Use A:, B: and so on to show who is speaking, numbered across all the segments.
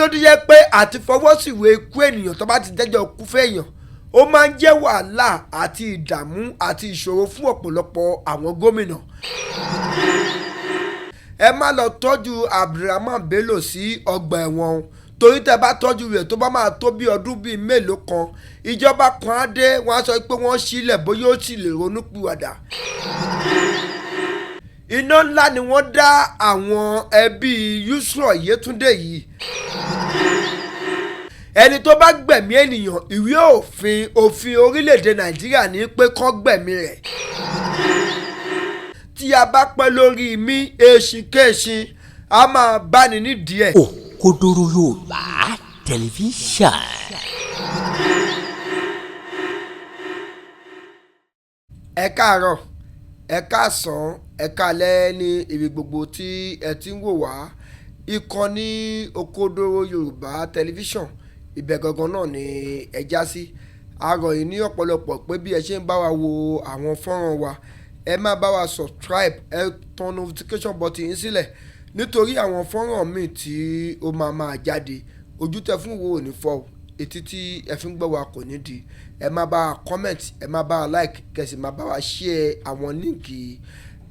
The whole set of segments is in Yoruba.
A: ló dé jẹ́ pé àti fọwọ́ sí ìwé ikú ènìyàn tó bá ti dẹ́jọ́ ikú fẹ́yàn ó máa ń jẹ́ wàhálà àti ìdààmú àti ìṣòro fún ọ̀pọ̀lọpọ̀ àwọn gómìnà. Ẹ má lọ tọ́jú Abdulraman Bello sí ọgbà ẹ̀wọ̀n torí tẹ́ bá tọ́jú rẹ̀ tó bá máa tó bí ọdún bíi mélòó kan ìjọba kan á dé wọ́n á sọ pé wọ́n sílẹ̀ bóyá ó sì lè ronú pìwàdà. Iná ńlá ni wọ́n dá àwọn ẹbí YETUNDE yìí. Ẹni tó bá gbẹ̀mí ènìyàn ìwé òfin orílẹ̀-èdè Nàìjíríà ní pé kó gbẹ̀mí rẹ̀. Tí a bá pẹ́ lórí mi èsìkéṣin a máa báni nídìí ẹ̀.
B: Òkodoro Yorùbá tẹlifíṣàn.
A: Ẹ káàárọ̀ ẹ káàsán ẹ káalẹ́ ní ibi gbogbo tí ẹ ti ń wò wá ìkànnì Òkodoro Yorùbá tẹlifíṣàn ibẹ̀ gangan náà ni ẹ já sí. A rọ̀ yín ní ọ̀pọ̀lọpọ̀ pé bí ẹ ṣe ń bá wa wo àwọn fọ́nrán wa ẹ má bá wa subscribe ẹ tan notification button yín sílẹ̀ nítorí àwọn fọ́nrán míì tí ó máa jáde ojú tẹ fún wo ò ní fọ́ etí tí ẹ fi ń gbọ́ wa kò ní di. Ẹ má bá wa comment ẹ má bá wa like kẹsì má bá wa share àwọn líǹkì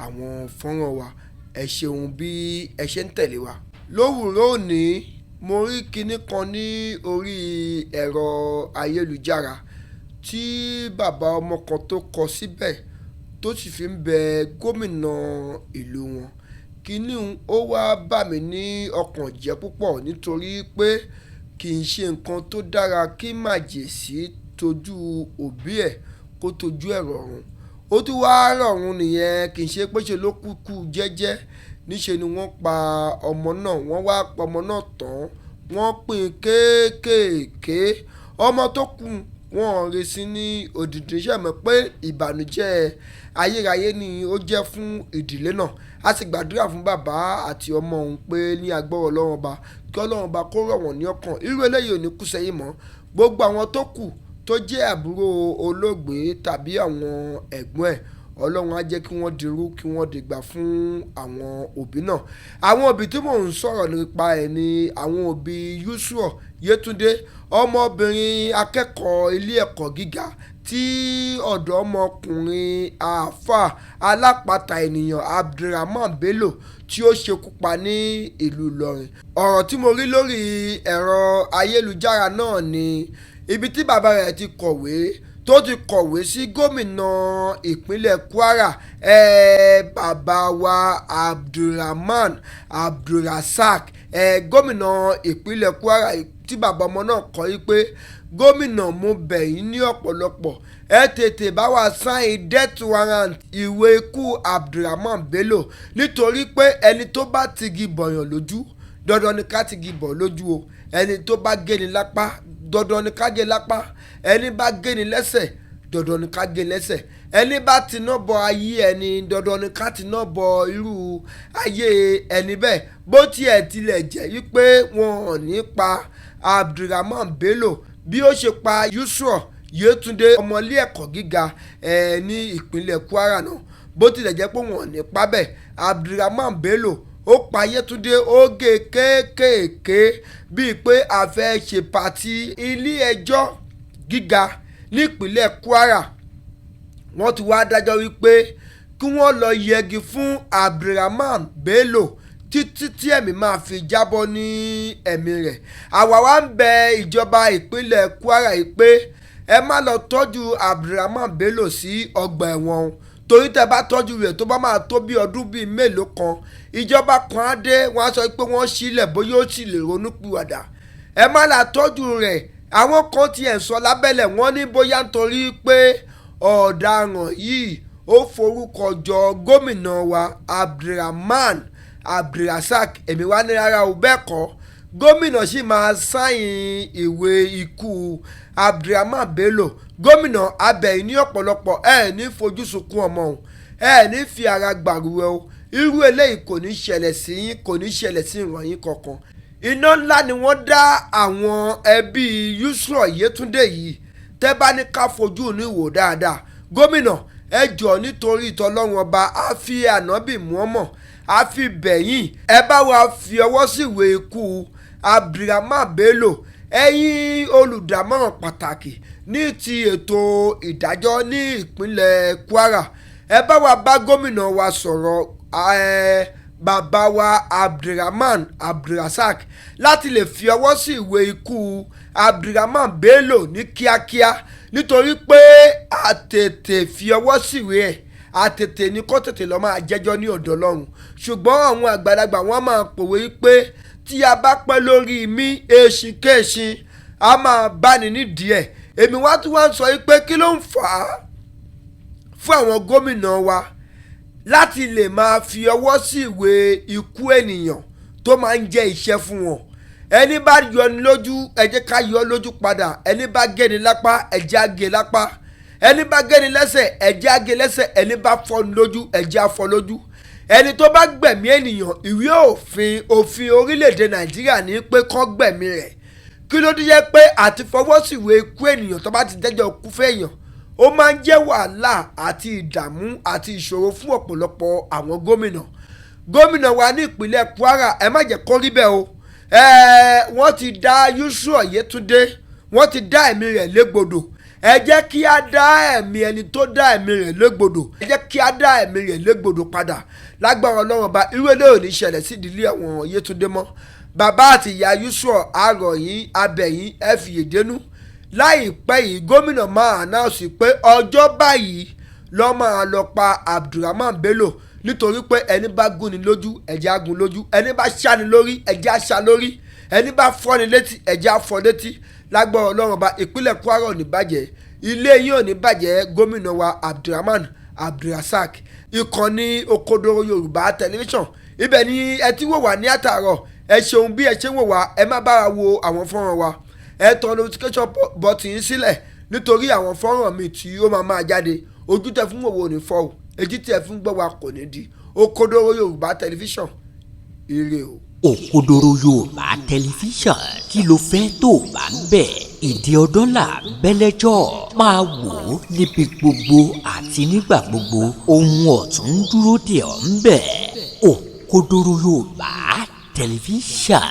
A: àwọn fọ́nrán wa. Ẹ ṣeun bí ẹ ṣe ń tẹ̀lé wa. Lówùúrọ̀ òní mo rí kinní kan ní orí ẹ̀rọ ayélujára tí bàbá ọmọ kan tó kọ síbẹ̀ tó sì fi ń bẹ gómìnà ìlú wọn. Kinní ó wá bà mí ní ọkàn jẹ́ púpọ̀ nítorí pé kì í ṣe nǹkan tó dára kí màjèsí tójú òbí ẹ̀ kó tójú ẹ̀ rọ̀rùn. Ó tún wá rọ̀rùn nìyẹn kì í ṣe pé ṣe ló kúkú jẹ́jẹ́ níṣe ni wọ́n pa ọmọ náà wọ́n wá pa ọmọ náà tán wọ́n pín kéékèèké ọmọ tó kù wọ́n rẹ̀ sí ní òdìdí iṣẹ́ mọ̀ pé ìbànújẹ́ ayérayé ni ó jẹ́ fún ìdílé náà. A sì gbàdúrà fún bàbá àti ọmọ òun pé ní agbára Ọlọ́run ọba kí Ọlọ́run ọba kó rọ̀ wọ́n ní ọkàn irú eléyìí ò ní kú sẹ́yìn mọ́. Gbogbo àwọn tó kù tó jẹ́ àbúrò olóògbé tàbí àwọn ẹ̀gbọ́n ẹ̀ Ọlọ́run á jẹ́ kí wọ́n dirú kí wọ́n dìgbà fún àwọn òbí náà. Àwọn òbí tí mò ń sọ̀rọ̀ nípa ẹ̀ ni àwọn òbí YETUNDE ọmọbìnrin akẹ́kọ̀ọ́ ilé ẹ̀kọ́ gíga tí ọ̀dọ́mọkùnrin àáfà alápatà ènìyàn Abdulraman Bello tí ó ṣekú pa ní ìlú Ìlọrin. Ọ̀rọ̀ tí mo rí lórí ẹ̀rọ ayélujára náà ni ibi tí bàbá rẹ̀ ti kọ̀wé tó ti kọ̀wé sí gómìnà ìpínlẹ̀ Kwara bàbá wa Abdulrahman Abdulrasaq gómìnà ìpínlẹ̀ Kwara tí bàbá ọmọ náà kọ yí pé gómìnà mo bẹ̀ yín ní ọ̀pọ̀lọpọ̀ ẹ tètè bá wa sáìn death warrant ìwé ikú Abdulraman Bello nítorí pé ẹni tó bá tigi bọ̀yàn lójú dandan ni ká tigi bọ̀ lójú o ẹni tó bá géni lápá dandan ni ká gé lápá ẹni bá géni lẹ́sẹ̀ dandan ni ká gé lẹ́sẹ̀ ẹni bá tiná bọ ayé ẹni dandan ni ká tiná bọ irú ayé ẹni bẹ́ẹ̀ bó tiẹ̀ tilẹ̀ jẹ́ wípé wọn ò ní pa Abdulraman Bello bí ó ṣe pa YETUNDE ọmọlé ẹ̀kọ́ gíga ní ìpínlẹ̀ Kwara náà bó tilẹ̀ jẹ́ pé wọn ò ní pa bẹ́ẹ̀ Abdulraman Bello ó pa YETUNDE ó gé kéékèèké bíi pé a fẹ́ ṣe pàtí ilé ẹjọ́ gíga nípínlẹ̀ Kwara wọ́n ti wá dájọ́ wípé kí wọ́n lọ yẹgi fún Abdulraman Bello títí tí ẹ̀mí máa fi jábọ́ ní ẹ̀mí rẹ̀. Àwa wá ń bẹ ìjọba ìpínlẹ̀ Kwara yìí pé ẹ má lọ tọ́jú Abdulraman Bello sí ọgbà ẹ̀wọ̀n torí tẹ́ bá tọ́jú rẹ̀ tó bá máa tó bí ọdún bíi mélòó kan ìjọba kan á dé wọ́n á sọ pé wọ́n sílẹ̀ bóyá ó sì lè ronú pìwàdà. Ẹ má la tọ́jú rẹ̀ àwọn kan tiẹ̀ sọ lábẹ́lẹ̀ wọ́n ní bóyá nítorí pé ọ̀daràn yìí ó forúkọ jọ gómìnà wa Abdulrahman Abdulrasaq èmi wá ní rárá o bẹ́ẹ̀ kọ́ gómìnà sì máa sáyìn ìwé ikú Abdulraman Bello gómìnà abẹ́yìn ní ọ̀pọ̀lọpọ̀ ní fojú sunkún ọmọ òun ní fi ara gbàrúwẹ̀ o irú eléyìí kò ní ṣẹlẹ̀ sí yín kò ní ṣẹlẹ̀ sí ìrànyìn kankan. Iná ńlá ni wọ́n dá àwọn ẹbí YETUNDE yìí tẹ́ bá ní ká fojú ní wò dáadáa gómìnà ẹ jọ̀ọ́ nítorí ìtọ́lọ́run ọba á fi ànábì Muhammad á fi bẹ̀yìn ẹ bá wa fi ọwọ́ sí ìwé ikú Abdulraman Bello ẹ̀yin olùdámọ̀ràn pàtàkì ní ti ètò ìdájọ́ ní ìpínlẹ̀ Kwara ẹ bá wa bá gómìnà wa sọ̀rọ̀ bàbá wa Abdulrahman Abdulrasaq láti lè fi ọwọ́ sí ìwé ikú Abdulraman Bello ní kíákíá nítorí pé àtètè fi ọwọ́ sí ìwé ẹ̀ àtètè ní kó tètè lọ́ọ́ máa jẹ́jọ́ ní ọ̀dọ̀ Ọlọ́run ṣùgbọ́n àwọn àgbàlagbà wọn máa pòwe pé tí a bá pẹ́ lórí mi èsìn kéèsìn a máa báni nídìí ẹ̀ èmi wá tún wá ń sọ pé kí ló ń fà á fún àwọn gómìnà wa láti lè máa fi ọwọ́ sí ìwé ikú ènìyàn tó máa ń jẹ́ iṣẹ́ fún wọn ẹni bá yọ ni lójú ẹ jẹ́ ká yọ lójú padà ẹni bá gé ni lápá ẹ jẹ́ á gé lápá ẹni bá gé ni lẹ́sẹ̀ ẹ jẹ́ á gé lẹ́sẹ̀ ẹni bá fọ́ ni lójú ẹ jẹ́ á fọ́ lójú ẹni tó bá gbẹ̀mí ènìyàn ìwé òfin orílẹ̀-èdè Nàìjíríà ní pé kó gbẹ̀mí rẹ̀ kí ló dé jẹ́ pé àti fọwọ́ sí ìwé ikú ènìyàn tó bá ti dẹ́jọ́ kú fẹ́yàn ó máa ń jẹ́ wàhálà àti ìdààmú àti ìṣòro fún ọ̀pọ̀lọpọ̀ àwọn gómìnà wa ní ìpínlẹ̀ Kwara ẹ má jẹ́ kó rí bẹ́ẹ̀ o wọ́n ti dá YETUNDE wọ́n ti dá ẹ̀mí rẹ̀ légbodò ẹ jẹ́ kí á dá ẹ̀mí ẹni tó dá ẹ̀mí rẹ̀ légbodò ẹ jẹ́ kí á dá ẹ̀mí rẹ̀ légbodò padà lágbára Ọlọ́run ọba irú eléyìí ò ní ṣẹlẹ̀ sí ìdílé àwọn YETUNDE mọ́ bàbá àti ìyá àròyìn abẹ̀yìn ẹ fi yèdénú láìpẹ́ yìí gómìnà máa ànáùsì pé ọjọ́ báyìí ló máa lọ pa Abdulraman Bello nítorí pé ẹni bá gún ni lójú ẹ̀jẹ̀ á gún lójú ẹni bá ṣá ni lórí ẹ̀jẹ̀ á ṣá lórí ẹni bá fọ́ ni létí ẹ̀jẹ̀ á fọ́ létí lágbára Ọlọ́run ọba ìpínlẹ̀ Kwara ò ní bàjẹ́ ilé yìí ò ní bàjẹ́ gómìnà wa Abdulrahman Abdulrasaq ìkànnì Òkodoro Yorùbá tẹlifíṣàn ibẹ̀ ni ẹ ti wò wá ní àtàárọ̀ ẹ ṣeun bí ẹ ṣe wò wá ẹ má bára wo àwọn fọ́nrán wa ẹ tọ notification button yín sílẹ̀ nítorí àwọn fọ́nrán mi tí ó máa jáde ojú tẹ fún òwò ní fọ́ o èjì tí ẹ fún gbọ́ wa kò ní di Òkodoro Yorùbá tẹlifíṣàn ire o.
B: Òkodoro Yorùbá tẹlifíṣàn kí ló fẹ́ tó bá ń bẹ̀ ìdí ọdún là bẹ́lẹ́jọ́ máa wò ó níbi gbogbo àti nígbà gbogbo ohun ọ̀tún dúró dè ọ́ ń bẹ̀ Òkodoro Yorùbá tẹlifíṣàn.